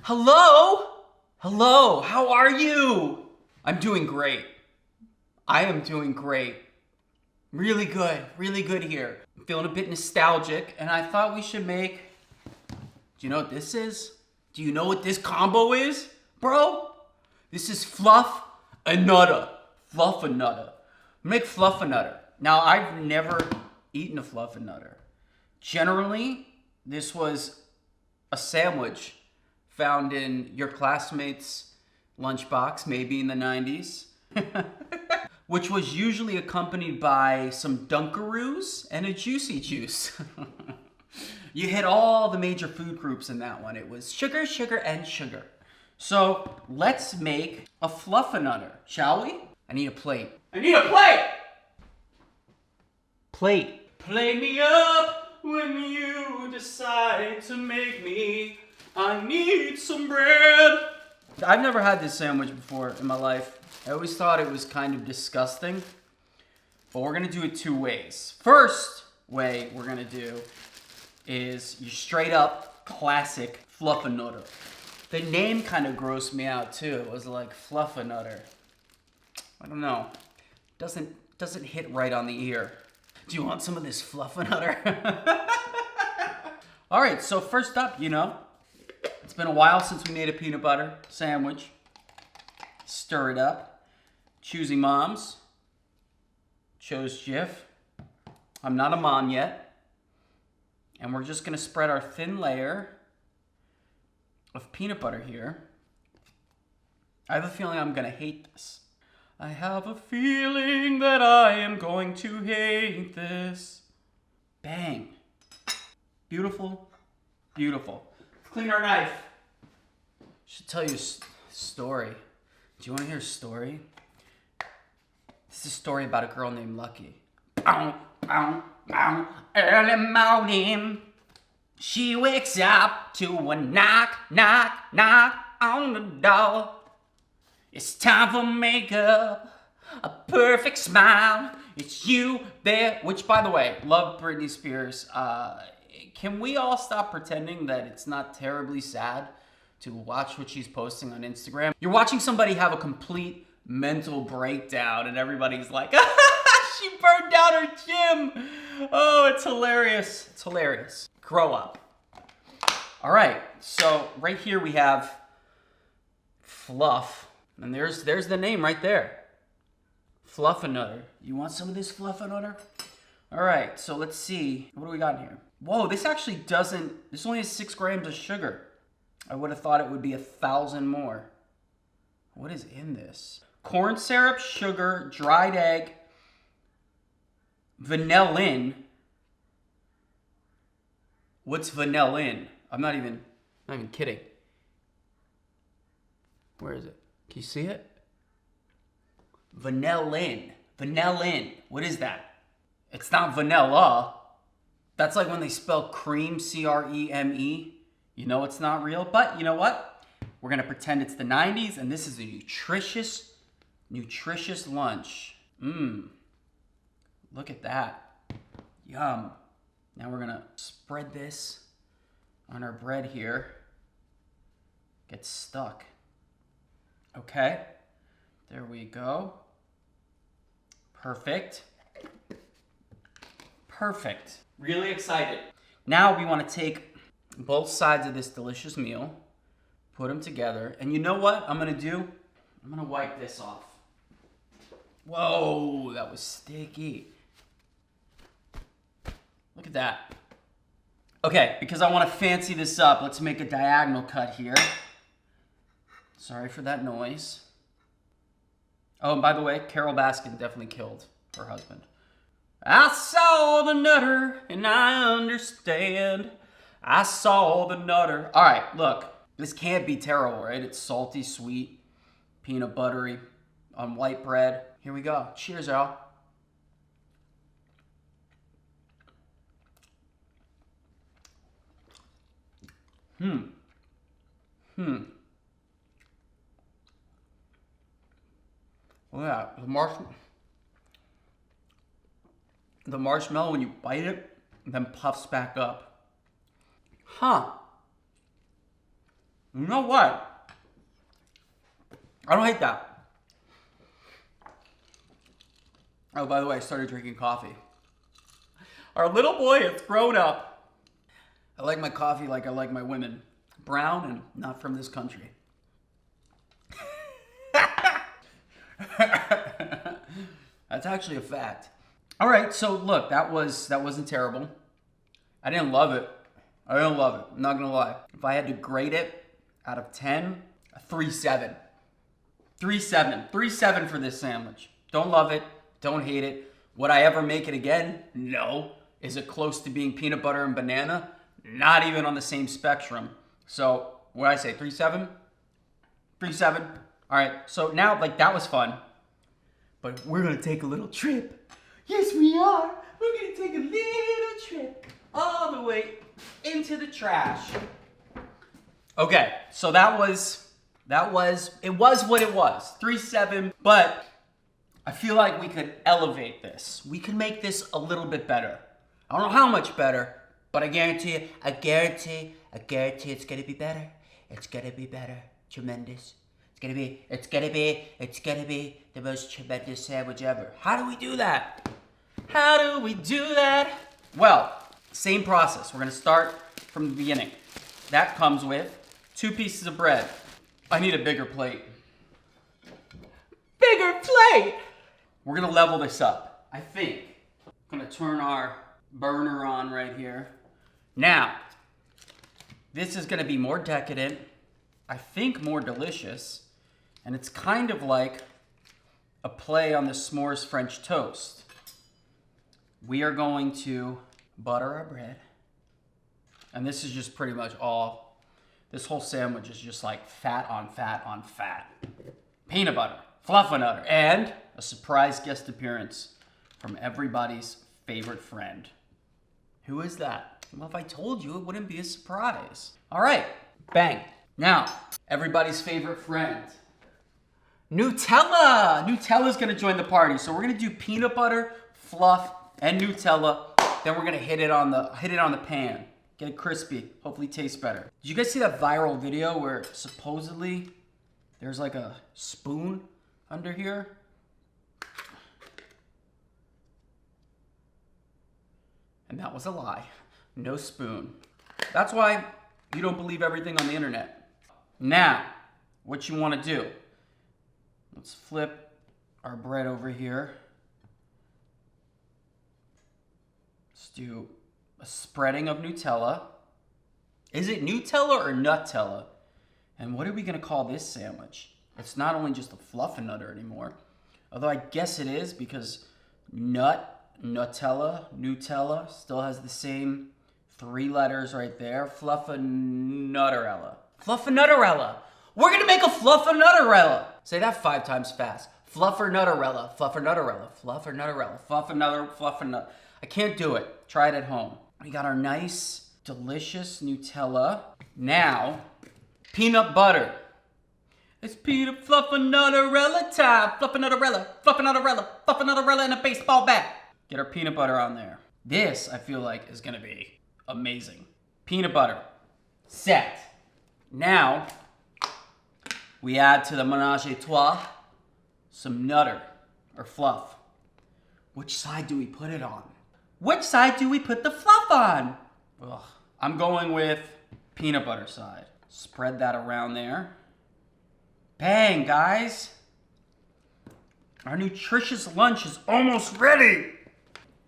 Hello? Hello, how are you? I'm doing great. I am doing great. Really good here. I'm feeling a bit nostalgic, and I thought we should make... Do you know what this is? Do you know what this combo is, bro? This is Fluffernutter. Fluffernutter. Make Fluffernutter. Now, I've never eaten a Fluffernutter. Generally, this was a sandwich found in your classmate's lunchbox, maybe in the 90s, which was usually accompanied by some Dunkaroos and a Juicy Juice. You hit all the major food groups in that one. It was sugar, sugar, and sugar. So let's make a Fluffernutter, shall we? I need a plate. I need a plate! Plate. Play me up when you decide to make me. I need some bread. I've never had this sandwich before in my life. I always thought it was kind of disgusting. But we're gonna do it two ways. First way we're gonna do is your straight up classic Fluffernutter. The name kind of grossed me out too. It was like Fluffernutter. I don't know. Doesn't hit right on the ear. Do you want some of this Fluffernutter? All right, so first up, it's been a while since we made a peanut butter sandwich. Stir it up. Choosy moms. Chose Jif. I'm not a mom yet. And we're just gonna spread our thin layer of peanut butter here. I have a feeling I'm gonna hate this. I have a feeling that I am going to hate this. Bang. Beautiful, beautiful. Clean our knife. Should tell you a story. Do you want to hear a story? This is a story about a girl named Lucky. Early morning, she wakes up to a knock, knock, knock on the door. It's time for makeup, a perfect smile. It's you there, which by the way, love Britney Spears. Can we all stop pretending that it's not terribly sad to watch what she's posting on Instagram? You're watching somebody have a complete mental breakdown and everybody's like, she burned down her gym. Oh, it's hilarious. It's hilarious. Grow up. All right, so right here we have Fluff. And there's the name right there. Fluffernutter. You want some of this Fluffernutter? All right, so let's see. What do we got in here? Whoa, this actually doesn't, this only has 6 grams of sugar. I would have thought it would be 1,000 more. What is in this? Corn syrup, sugar, dried egg, vanillin. What's vanillin? I'm not even kidding. Where is it? Can you see it? Vanillin. Vanillin. What is that? It's not vanilla. That's like when they spell cream, C-R-E-M-E. You know it's not real, but you know what? We're gonna pretend it's the 90s and this is a nutritious lunch. Look at that. Yum. Now we're gonna spread this on our bread here. Get stuck. Okay, there we go. Perfect. Perfect. Really excited. Now we want to take both sides of this delicious meal, put them together, and you know what I'm gonna do? I'm gonna wipe this off. Whoa, that was sticky. Look at that. Okay, because I want to fancy this up, let's make a diagonal cut here. Sorry for that noise. Oh, and by the way, Carol Baskin definitely killed her husband. I saw the nutter, and I understand. I saw the nutter. All right, look. This can't be terrible, right? It's salty, sweet, peanut buttery on white bread. Here we go. Cheers, y'all. Look at that. The marshmallow, when you bite it, then puffs back up. Huh. You know what? I don't hate that. Oh, by the way, I started drinking coffee. Our little boy has grown up. I like my coffee like I like my women. Brown and not from this country. That's actually a fact. All right, so look, that wasn't terrible. I didn't love it. I'm not gonna lie. If I had to grade it out of 10, a 3.7. 3.7. 3.7 for this sandwich. Don't love it. Don't hate it. Would I ever make it again? No. Is it close to being peanut butter and banana? Not even on the same spectrum. So, what did I say? 3.7? 3.7. All right, so now, like, that was fun. But we're gonna take a little trip. Yes, we are. We're gonna take a little trip all the way into the trash. Okay, so it was what it was. 3.7, but I feel like we could elevate this. We could make this a little bit better. I don't know how much better, but I guarantee it's gonna be better. It's gonna be better. Tremendous. It's gonna be the most tremendous sandwich ever. How do we do that? Well, same process. We're gonna start from the beginning. That comes with 2 pieces of bread. I need a bigger plate. Bigger plate! We're gonna level this up, I think. I'm gonna turn our burner on right here. Now, this is gonna be more decadent, I think more delicious, and it's kind of like a play on the s'mores French toast. We are going to butter our bread, and this is just pretty much all, this whole sandwich is just like fat on fat on fat. Peanut butter, Fluffernutter, and a surprise guest appearance from everybody's favorite friend. Who is that? Well, if I told you, it wouldn't be a surprise. All right, bang. Now, everybody's favorite friend, Nutella. Nutella's gonna join the party. So we're gonna do peanut butter, fluff, and Nutella. Then we're gonna hit it on the pan. Get it crispy, hopefully tastes better. Did you guys see that viral video where supposedly there's like a spoon under here? And that was a lie. No spoon. That's why you don't believe everything on the internet. Now, what you want to do, let's flip our bread over here. Let's do a spreading of Nutella. Is it Nutella or Nutella? And what are we going to call this sandwich? It's not only just a Fluffernutter anymore, although I guess it is because Nutella still has the same 3 letters right there. Fluffernutter. Fluffernutter. We're gonna make a Fluffernutter. Say that 5 times fast. Fluffernutter. Fluffernutter. I can't do it. Try it at home. We got our nice, delicious Nutella. Now, peanut butter. It's peanut Fluffernutter time. Fluffernutter in a baseball bat. Get our peanut butter on there. This, I feel like, is gonna be amazing. Peanut butter. Set. Now, we add to the menage a trois some nutter or fluff. Which side do we put it on? Which side do we put the fluff on? Ugh. I'm going with peanut butter side. Spread that around there. Bang, guys. Our nutritious lunch is almost ready.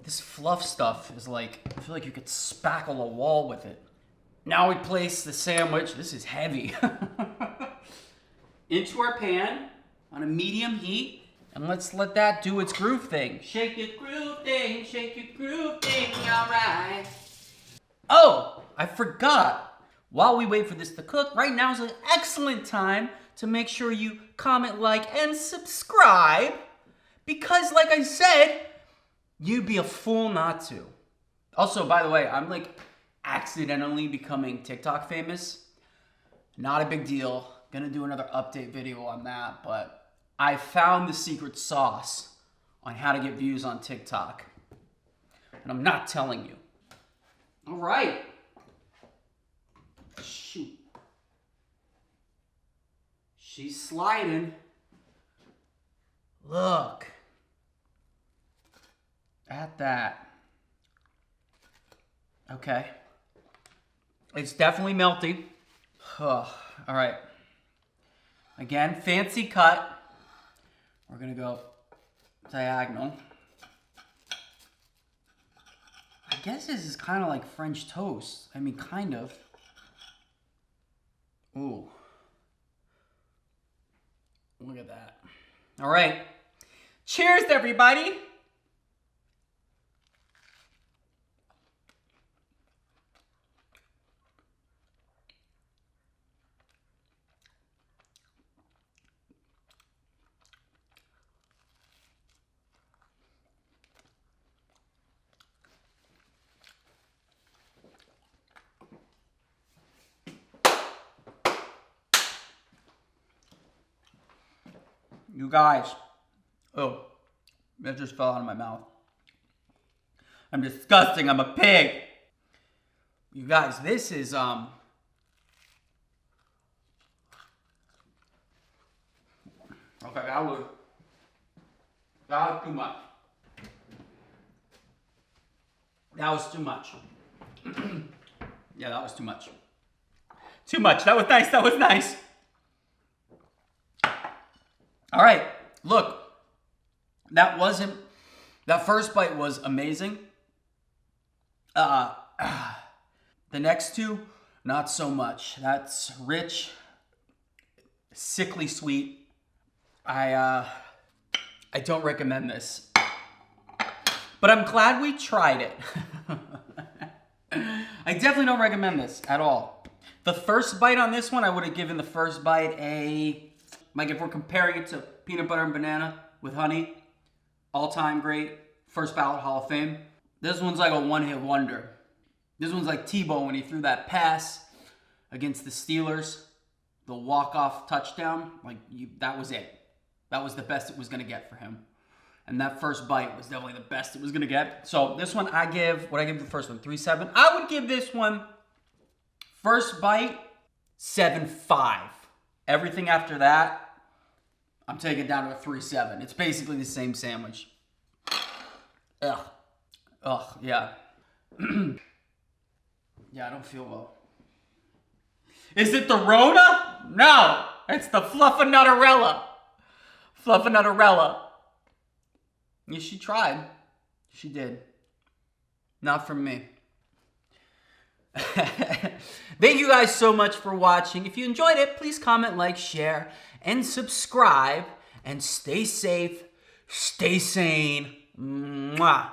This fluff stuff is like, I feel like you could spackle a wall with it. Now we place the sandwich, this is heavy, into our pan on a medium heat. And let's let that do its groove thing. Shake your groove thing, all right. Oh, I forgot. While we wait for this to cook, right now is an excellent time to make sure you comment, like, and subscribe. Because, like I said, you'd be a fool not to. Also, by the way, I'm like accidentally becoming TikTok famous. Not a big deal. Gonna do another update video on that, but I found the secret sauce on how to get views on TikTok. And I'm not telling you. All right. Shoot. She's sliding. Look at that. Okay. It's definitely melty. All right. Again, fancy cut. We're gonna go diagonal. I guess this is kind of like French toast. I mean, kind of. Ooh. Look at that. All right. Cheers, everybody. You guys. Oh, that just fell out of my mouth. I'm disgusting. I'm a pig. You guys, this is, okay, that was too much. That was too much. Yeah, that was too much. Too much. That was nice. That was nice. All right, look, that first bite was amazing. The next two, not so much. That's rich, sickly sweet. I don't recommend this, but I'm glad we tried it. I definitely don't recommend this at all. The first bite on this one, I would have given the first bite like if we're comparing it to peanut butter and banana with honey, all-time great, first ballot Hall of Fame. This one's like a one-hit wonder. This one's like Tebow when he threw that pass against the Steelers, the walk-off touchdown. That was it. That was the best it was gonna get for him. And that first bite was definitely the best it was gonna get. So this one I give the first one? 3.7. I would give this one, first bite, 7.5. Everything after that, I'm taking it down to a 3.7. It's basically the same sandwich. Ugh. Ugh, yeah. Yeah, I don't feel well. Is it the Rona? No, it's the Fluffernutter. Fluffernutter. Yeah, she tried. She did. Not from me. Thank you guys so much for watching. If you enjoyed it, please comment, like, share, and subscribe. And stay safe, stay sane. Mwah.